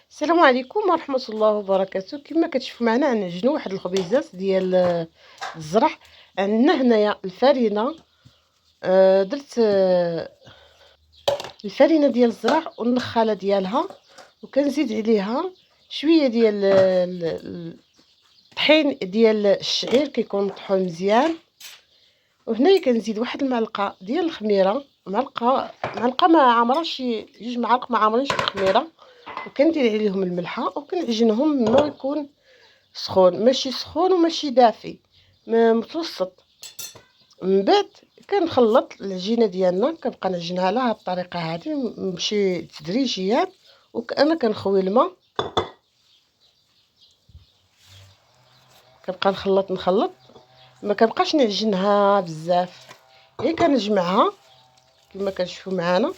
السلام عليكم ورحمة الله وبركاته. كما كتشوفوا معنا غنعجنوا واحد الخبيزات ديال الزرع. عندنا هنايا الفرينه. درت الفرينه ديال الزرع والنخاله ديالها، وكنزيد عليها شويه ديال الطحين ديال الشعير كيكون مطحون مزيان. وهنايا كنزيد واحد المعلقه ديال الخميره، معلقه ما عامره، شي 2 معالق ما عامرينش الخميره، وكندير عليهم الملحه وكنعجنهم ما يكون سخون، ماشي سخون وماشي دافي، متوسط. من بعد كنخلط العجينه ديالنا، كنبقى نعجنها على هاد الطريقه هذه، نمشي تدريجيا. وانا كنخوي الماء، كنبقى نخلط، ما كنبقاش نعجنها بزاف، غير كنجمعها كما كتشوفوا معانا،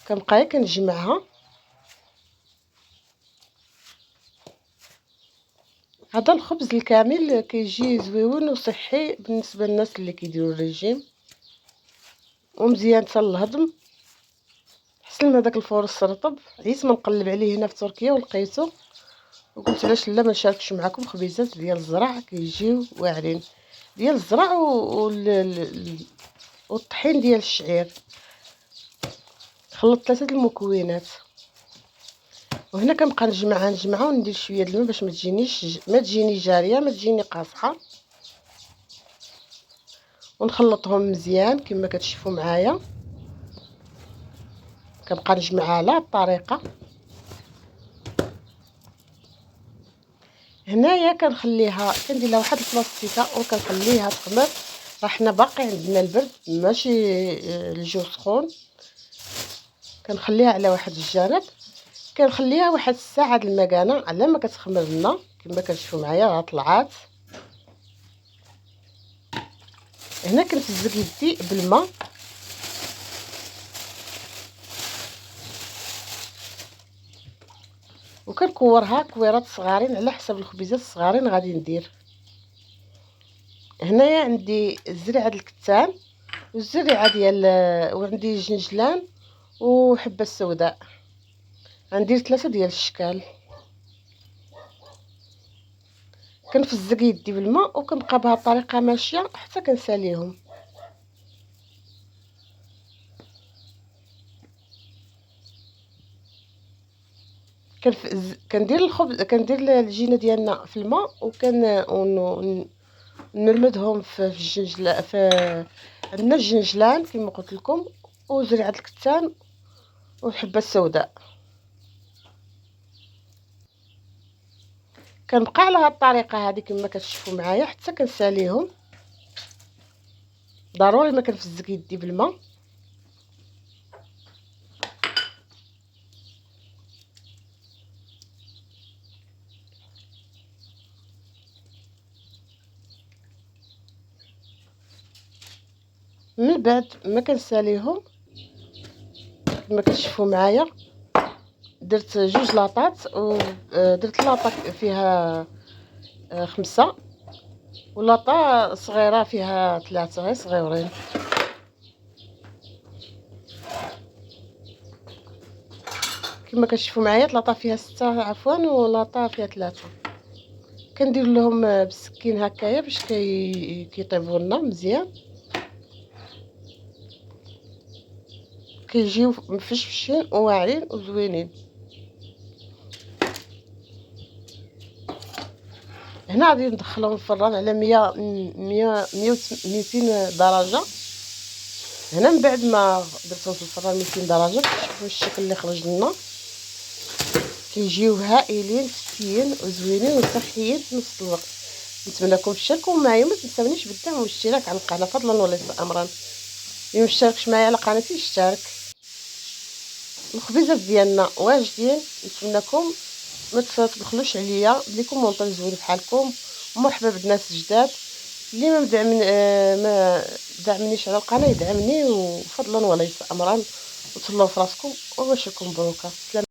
كنبقى غير كنجمعها. هذا الخبز الكامل كيجي زويون وصحي بالنسبه للناس اللي كيديروا الريجيم، ومزيان حتى للهضم. حسن هذاك الفورص رطب، عييت ما نقلب عليه هنا في تركيا ولقيته، وقلت علاش لا ما نشاركش معكم خبيزات ديال الزرع كيجيو واعرين، ديال الزرع والطحين ديال الشعير. خلطت 3 المكونات، وهنا كنبقى نجمعها وندير شويه د الماء باش ما تجيني جاريه، ما تجيني قاصحه، ونخلطهم مزيان كما كتشوفوا معايا. كنبقى نجمعها على الطريقه. هنايا كنخليها، كندير لها واحد البلاصتيكه وكنخليها تخمر. راه حنا باقي عندنا البرد، ماشي الجو سخون. كنخليها على واحد الجانب، كنخليها واحد الساعه د المكانه على ما كتخمر لنا. كما كتشوفوا معايا راه طلعات. هنا كنفزق يدي بالماء، وكنكورها كويرات صغارين على حسب الخبيزات الصغارين غادي ندير. هنايا عندي الزرعه د الكتان والزرعه ديال وعندي الجنجلان وحبه السوداء. غندير 3 ديال الشكال. كنفزق يدي بالماء وكنبقى بهذه الطريقه ماشيه حتى كنساليهم. كندير الخبز، كندير العجينه ديالنا في الماء، نرمدهم في الجنجلان. عندنا الجنجلان كما قلت لكم، وزرعه الكتان والحبه السوداء. كنبقى على هذه الطريقه هذه كما كتشوفوا معايا حتى كنساليهم. ضروري ما كنفزق يدي بالماء. من بعد ما كنساليهم كما كتشوفوا معايا، درت 2 لاطات، ودرت لاطه فيها 5، ولاطه صغيره فيها 3 غير صغيورين. كما كتشوفوا معايا لاطه فيها 6 عفوا، ولاطه فيها 3. كندير لهم بالسكين هكايا باش كيطيبوا لنا مزيان، كيجيو مفشفشين وواعرين وزوينين. هنا غادي ندخلهم الفران على 200 درجه. هنا من بعد ما درتهم في الفران 200 درجه كتشوفوا الشكل اللي خرج لنا. كيجيو هائلين فتيين وزوينين وصحيين في نفس الوقت. نتمنىكم تشاركوا معايا، ما تنساونيش بالدعم والاشتراك على القناه فضلا وليس امرا. اللي مشتركش معايا على قناتي يشترك. الخبيزات ديالنا واجدين، نتمنىكم ما تبخلوش عليا بلي كومونطير زوين بحالكم. ومرحبا بالناس الجداد اللي ما دعمنيش على القناه يدعمني وفضلا وليس امرا. وتهلاو في راسكم وبشركم مبروكه.